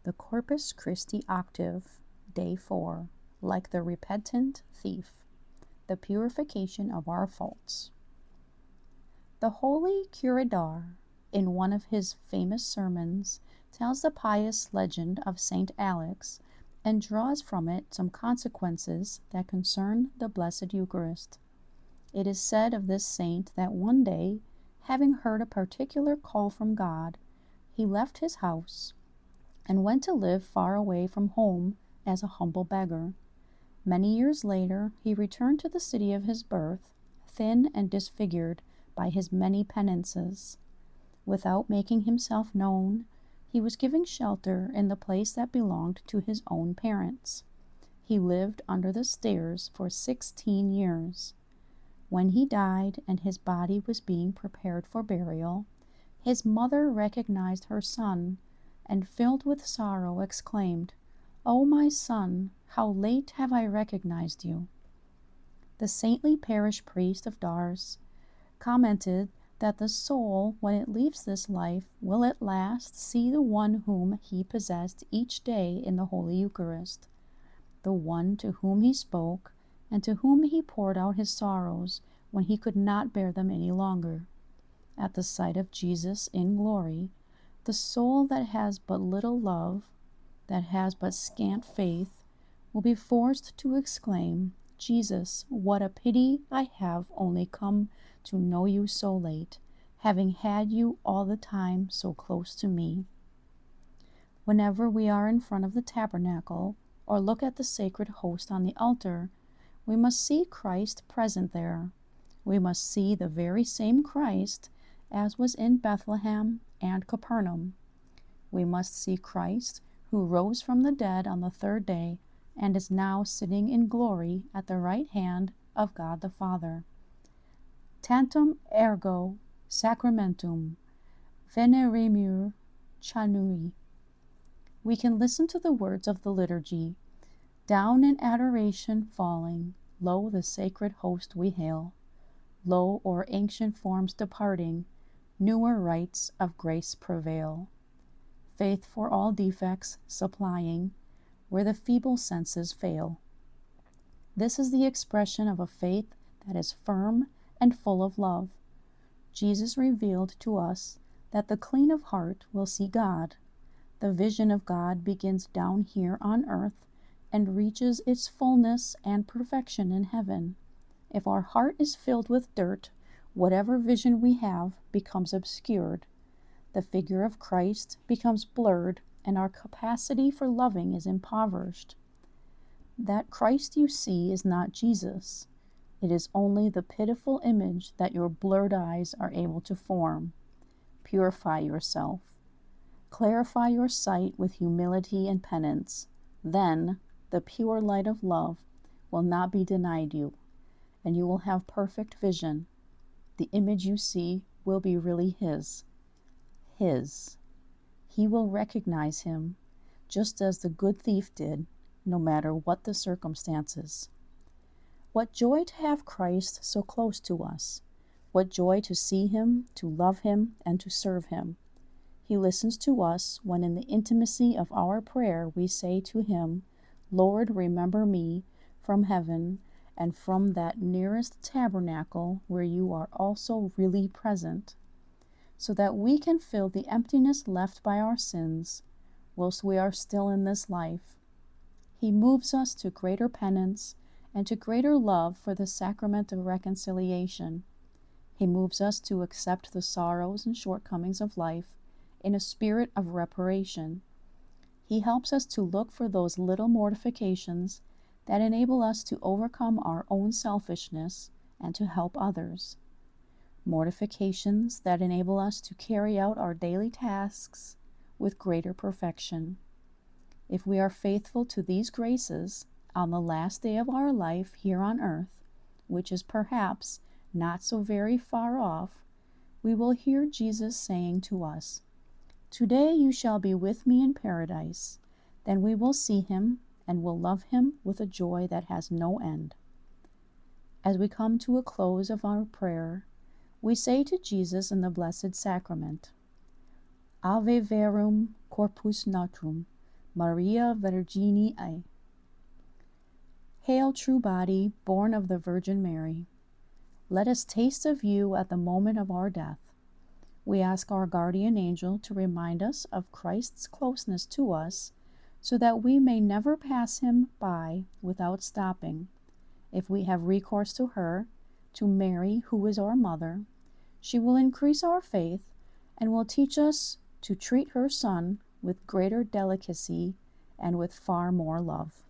The Corpus Christi Octave, Day 4, like the repentant thief, the purification of our faults. The holy Curador, in one of his famous sermons, tells the pious legend of Saint Alex and draws from it some consequences that concern the Blessed Eucharist. It is said of this saint that one day, having heard a particular call from God, he left his house and went to live far away from home as a humble beggar. Many years later, he returned to the city of his birth, thin and disfigured by his many penances. Without making himself known, he was giving shelter in the place that belonged to his own parents. He lived under the stairs for 16 years. When he died and his body was being prepared for burial, his mother recognized her son and, filled with sorrow, exclaimed, "O my son, how late have I recognized you?" The saintly parish priest of Dars commented that the soul, when it leaves this life, will at last see the one whom he possessed each day in the Holy Eucharist, the one to whom he spoke and to whom he poured out his sorrows when he could not bear them any longer. At the sight of Jesus in glory, the soul that has but little love, that has but scant faith, will be forced to exclaim, "Jesus, what a pity I have only come to know you so late, having had you all the time so close to me." Whenever we are in front of the tabernacle or look at the sacred host on the altar, we must see Christ present there. We must see the very same Christ as was in Bethlehem and Capernaum. We must see Christ who rose from the dead on the third day and is now sitting in glory at the right hand of God the Father. Tantum ergo sacramentum veneremur chanui. We can listen to the words of the liturgy. Down in adoration falling, lo, the sacred host we hail. Lo, o'er ancient forms departing, newer rites of grace prevail. Faith for all defects supplying, where the feeble senses fail. This is the expression of a faith that is firm and full of love. Jesus revealed to us that the clean of heart will see God. The vision of God begins down here on earth and reaches its fullness and perfection in heaven. If our heart is filled with dirt, whatever vision we have becomes obscured. The figure of Christ becomes blurred, and our capacity for loving is impoverished. That Christ you see is not Jesus. It is only the pitiful image that your blurred eyes are able to form. Purify yourself. Clarify your sight with humility and penance. Then the pure light of love will not be denied you, and you will have perfect vision. The image you see will be really His. His. He will recognize Him, just as the good thief did, no matter what the circumstances. What joy to have Christ so close to us. What joy to see Him, to love Him, and to serve Him. He listens to us when in the intimacy of our prayer we say to Him, "Lord, remember me from heaven and from that nearest tabernacle where you are also really present," so that we can fill the emptiness left by our sins whilst we are still in this life. He moves us to greater penance and to greater love for the sacrament of reconciliation. He moves us to accept the sorrows and shortcomings of life in a spirit of reparation. He helps us to look for those little mortifications that enable us to overcome our own selfishness and to help others. Mortifications that enable us to carry out our daily tasks with greater perfection. If we are faithful to these graces on the last day of our life here on earth, which is perhaps not so very far off, we will hear Jesus saying to us, "Today you shall be with me in paradise." Then we will see Him and will love Him with a joy that has no end. As we come to a close of our prayer, we say to Jesus in the Blessed Sacrament, Ave verum corpus natrum, Maria Virginiae. Hail, true body, born of the Virgin Mary. Let us taste of you at the moment of our death. We ask our guardian angel to remind us of Christ's closeness to us, so that we may never pass him by without stopping. If we have recourse to her, to Mary, who is our mother, she will increase our faith and will teach us to treat her Son with greater delicacy and with far more love.